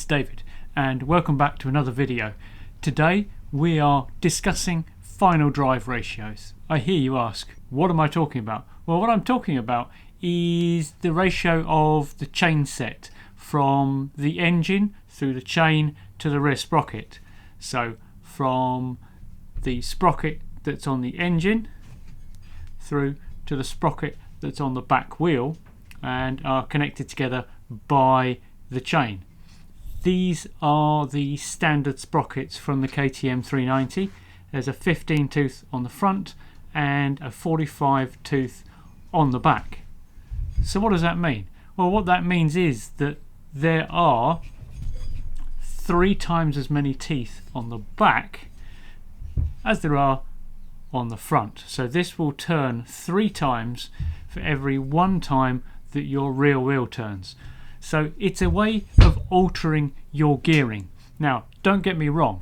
it's David and welcome back to another video. Today we are discussing final drive ratios. I hear you ask, what am I talking about? Well, what I'm talking about is the ratio of the chain set from the engine through the chain to the rear sprocket. So from the sprocket that's on the engine through to the sprocket that's on the back wheel and are connected together by the chain. These are the standard sprockets from the KTM 390. There's a 15 tooth on the front and a 45 tooth on the back. So what does that mean? Well, what that means is that there are 3 times as many teeth on the back as there are on the front. So this will turn 3 times for every 1 time that your rear wheel turns. So it's a way of altering your gearing. Now, don't get me wrong,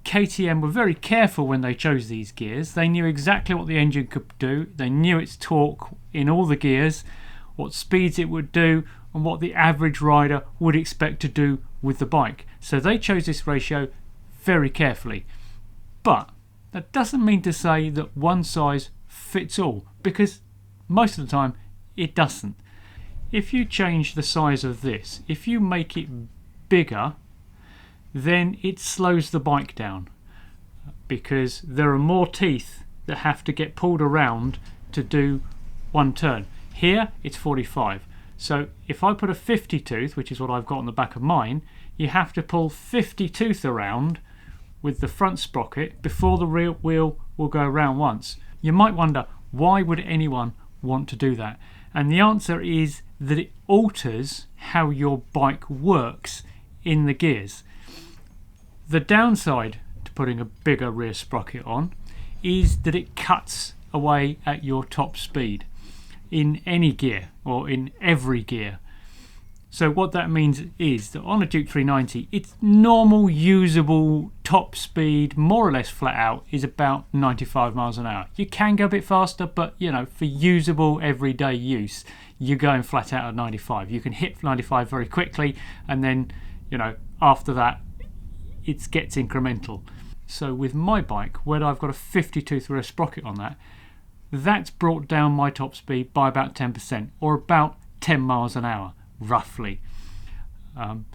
KTM were very careful when they chose these gears. They knew exactly what the engine could do. They knew its torque in all the gears, what speeds it would do, and what the average rider would expect to do with the bike. So they chose this ratio very carefully. But that doesn't mean to say that one size fits all, because most of the time it doesn't. If you change the size of this, if you make it bigger, then it slows the bike down because there are more teeth that have to get pulled around to do 1 turn. Here it's 45. So if I put a 50 tooth, which is what I've got on the back of mine, you have to pull 50 tooth around with the front sprocket before the rear wheel will go around once. You might wonder, why would anyone want to do that? And the answer is that it alters how your bike works in the gears. The downside to putting a bigger rear sprocket on is that it cuts away at your top speed in any gear or in every gear. So what that means is that on a Duke 390, its normal usable top speed, more or less flat out, is about 95 miles an hour. You can go a bit faster, but you know, for usable everyday use, you're going flat out at 95. You can hit 95 very quickly, and then, you know, after that, it gets incremental. So with my bike, where I've got a 50 tooth rear sprocket on that, that's brought down my top speed by about 10%, or about 10 miles an hour. Roughly.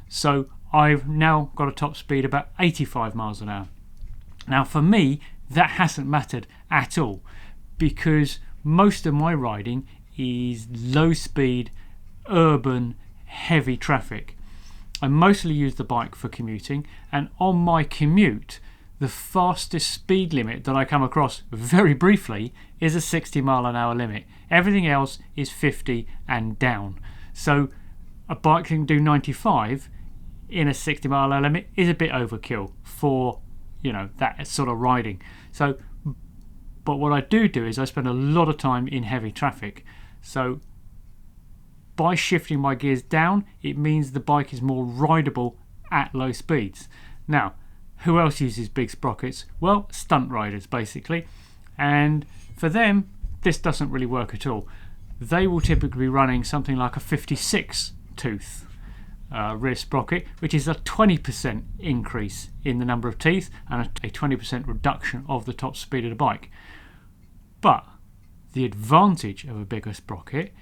So I've now got a top speed about 85 miles an hour. Now for me, that hasn't mattered at all because most of my riding is low speed, urban, heavy traffic. I mostly use the bike for commuting, and on my commute, the fastest speed limit that I come across very briefly is a 60 mile an hour limit. Everything else is 50 and down. So a bike can do 95 in a 60 mile an hour limit is a bit overkill for, you know, that sort of riding. So, but what I do is I spend a lot of time in heavy traffic. So by shifting my gears down, it means the bike is more rideable at low speeds. Now, who else uses big sprockets? Well, stunt riders basically. And for them, this doesn't really work at all. They will typically be running something like a 56 tooth rear sprocket, which is a 20% increase in the number of teeth and a 20% reduction of the top speed of the bike. But the advantage of a bigger sprocket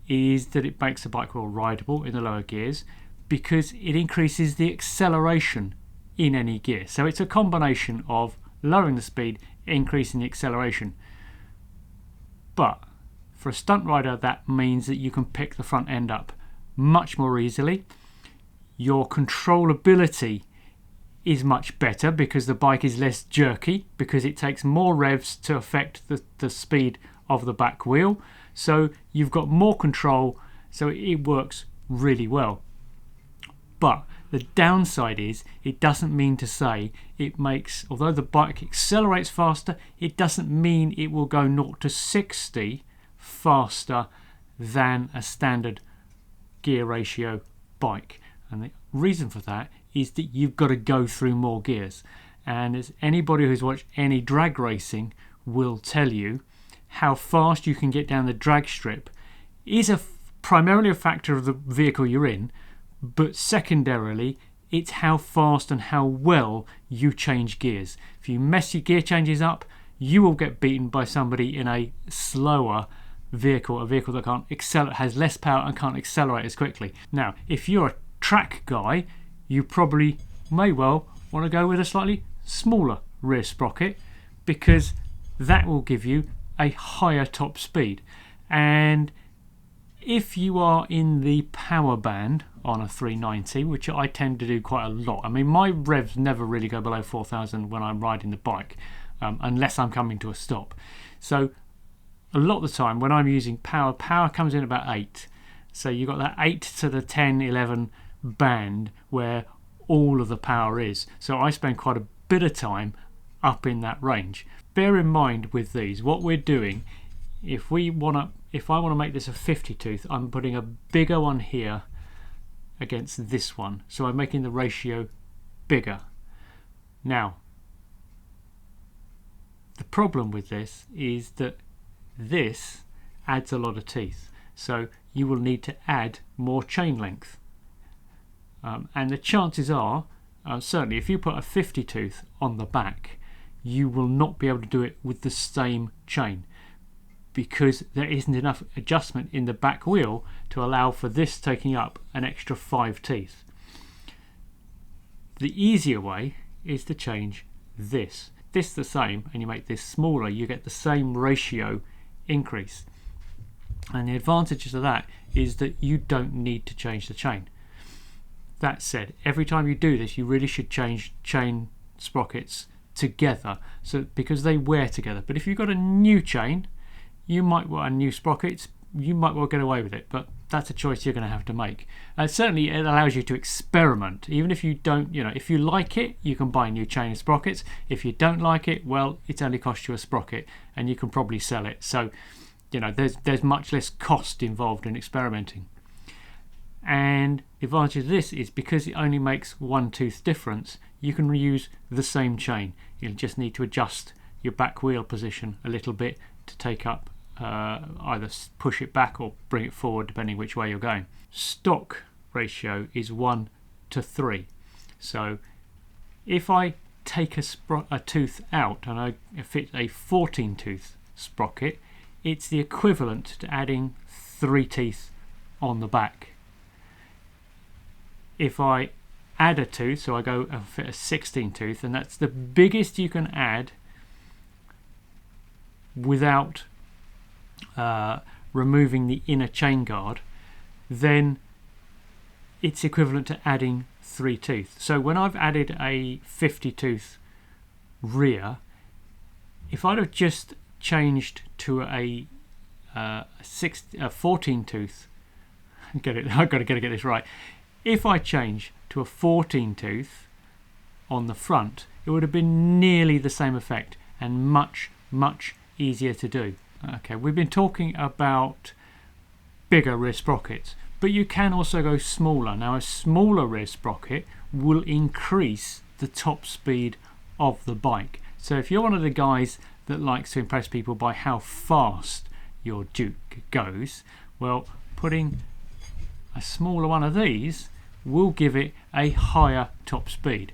is that it makes the bike more rideable in the lower gears because it increases the acceleration in any gear. So it's a combination of lowering the speed, increasing the acceleration. But for a stunt rider, that means that you can pick the front end up much more easily. Your controllability is much better because the bike is less jerky, because it takes more revs to affect the speed of the back wheel. So you've got more control, so it works really well. But the downside is it doesn't mean to say it makes, although the bike accelerates faster, it doesn't mean it will go 0 to 60 faster than a standard gear ratio bike. And the reason for that is that you've got to go through more gears. And as anybody who's watched any drag racing will tell you, how fast you can get down the drag strip is primarily a factor of the vehicle you're in, but secondarily it's how fast and how well you change gears. If you mess your gear changes up, you will get beaten by somebody in a slower vehicle, a vehicle that can't accelerate, has less power and can't accelerate as quickly. Now, if you're a track guy, you probably may well want to go with a slightly smaller rear sprocket, because that will give you a higher top speed. And if you are in the power band on a 390, which I tend to do quite a lot, I mean, my revs never really go below 4,000 when I'm riding the bike, unless I'm coming to a stop. So a lot of the time when I'm using power comes in about 8. So you've got that 8 to the 10, 11 band where all of the power is. So I spend quite a bit of time up in that range. Bear in mind with these, what we're doing, if I want to make this a 50 tooth, I'm putting a bigger one here against this one. So I'm making the ratio bigger. Now, the problem with this is that this adds a lot of teeth. So you will need to add more chain length. And the chances are, certainly if you put a 50 tooth on the back, you will not be able to do it with the same chain, because there isn't enough adjustment in the back wheel to allow for this taking up an extra 5 teeth. The easier way is to change this. This the same, and you make this smaller, you get the same ratio increase. And the advantages of that is that you don't need to change the chain. That said, every time you do this, you really should change chain sprockets together, so because they wear together. But if you've got a new chain, you might want a new sprockets, you might well get away with it, but that's a choice you're going to have to make. And certainly it allows you to experiment. Even if you don't, if you like it, you can buy a new chain of sprockets. If you don't like it, well, it's only cost you a sprocket and you can probably sell it. So there's much less cost involved in experimenting. And the advantage of this is because it only makes 1 tooth difference, you can reuse the same chain. You'll just need to adjust your back wheel position a little bit to take up, either push it back or bring it forward depending which way you're going. Stock ratio is 1 to 3. So if I take a tooth out and I fit a 14 tooth sprocket, it's the equivalent to adding 3 teeth on the back. If I add a tooth, so I go and fit a 16 tooth, and that's the biggest you can add without removing the inner chain guard, then it's equivalent to adding 3 teeth. So when I've added a 50 tooth rear, if I'd have just changed to a 14 tooth, I've got to get this right. If I change to a 14 tooth on the front, it would have been nearly the same effect and much, much easier to do. Okay, we've been talking about bigger rear sprockets, but you can also go smaller. Now, a smaller rear sprocket will increase the top speed of the bike. So if you're one of the guys that likes to impress people by how fast your Duke goes, well, putting a smaller one of these will give it a higher top speed.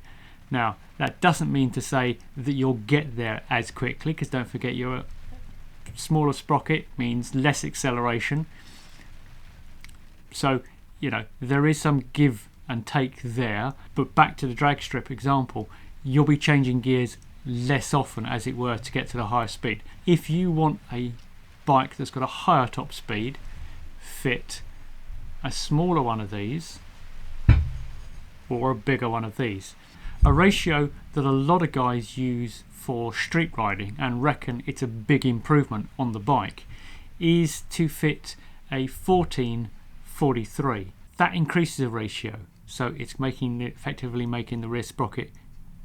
Now, that doesn't mean to say that you'll get there as quickly, because don't forget your smaller sprocket means less acceleration. So, there is some give and take there, but back to the drag strip example, you'll be changing gears less often, as it were, to get to the higher speed. If you want a bike that's got a higher top speed, fit a smaller one of these or a bigger one of these. A ratio that a lot of guys use for street riding and reckon it's a big improvement on the bike is to fit a 14:43. That increases the ratio, so it's effectively making the rear sprocket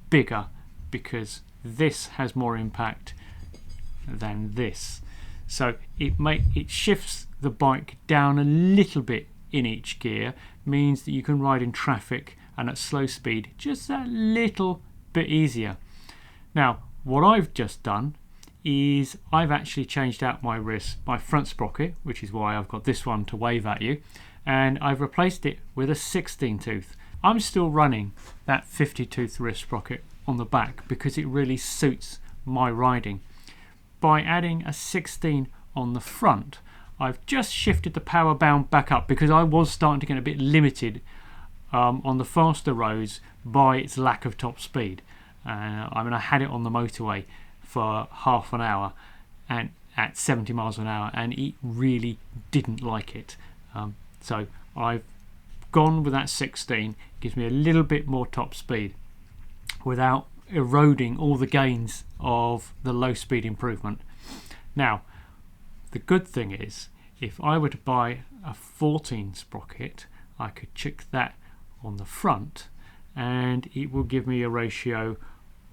bigger, because this has more impact than this. So it shifts the bike down a little bit in each gear, means that you can ride in traffic and at slow speed just that little bit easier. Now, what I've just done is I've actually changed out my front sprocket, which is why I've got this one to wave at you, and I've replaced it with a 16 tooth. I'm still running that 50-tooth wrist sprocket on the back because it really suits my riding. By adding a 16 on the front, I've just shifted the power bound back up because I was starting to get a bit limited on the faster roads by its lack of top speed. I mean, I had it on the motorway for half an hour and at 70 miles an hour, and it really didn't like it. So I've gone with that 16. It gives me a little bit more top speed without eroding all the gains of the low speed improvement. Now, the good thing is, if I were to buy a 14 sprocket, I could chuck that on the front and it will give me a ratio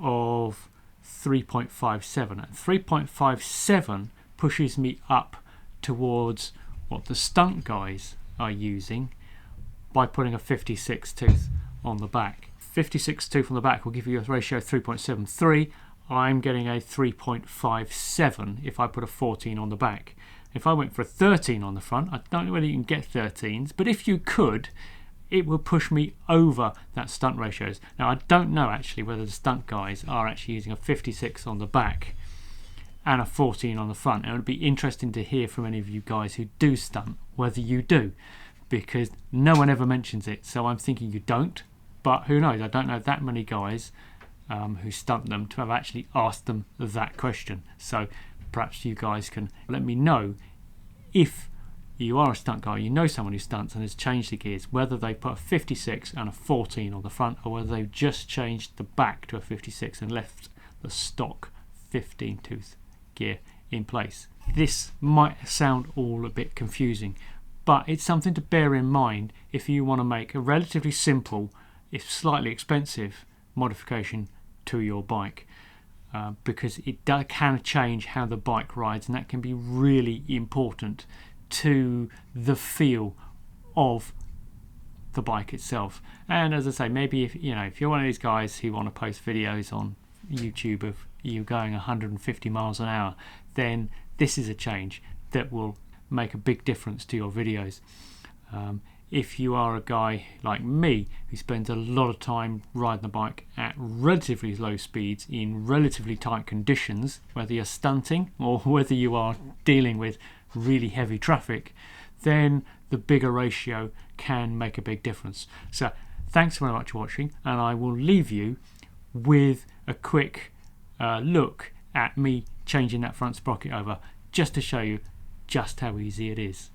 of 3.57, and 3.57 pushes me up towards what the Stunt guys are using by putting a 56 tooth on the back. 56 tooth on the back will give you a ratio of 3.73. I'm getting a 3.57 if I put a 14 on the back. If I went for a 13 on the front, I don't know whether you can get 13s, but if you could, it will push me over that Stunt ratios. Now, I don't know actually whether the Stunt guys are actually using a 56 on the back and a 14 on the front. And it would be interesting to hear from any of you guys who do stunt whether you do, because no one ever mentions it. So I'm thinking you don't, but who knows? I don't know that many guys who stunt them to have actually asked them that question. So perhaps you guys can let me know if you are a stunt guy, you know someone who stunts and has changed the gears, whether they put a 56 and a 14 on the front, or whether they've just changed the back to a 56 and left the stock 15 tooth gear in place. This might sound all a bit confusing, but it's something to bear in mind if you want to make a relatively simple, if slightly expensive, modification to your bike, because it can change how the bike rides, and that can be really important to the feel of the bike itself. And as I say, maybe if you're one of these guys who want to post videos on YouTube of you going 150 miles an hour, then this is a change that will make a big difference to your videos. If you are a guy like me who spends a lot of time riding the bike at relatively low speeds in relatively tight conditions, whether you're stunting or whether you are dealing with really heavy traffic, then the bigger ratio can make a big difference. So thanks very much for watching, and I will leave you with a quick look at me changing that front sprocket over, just to show you just how easy it is.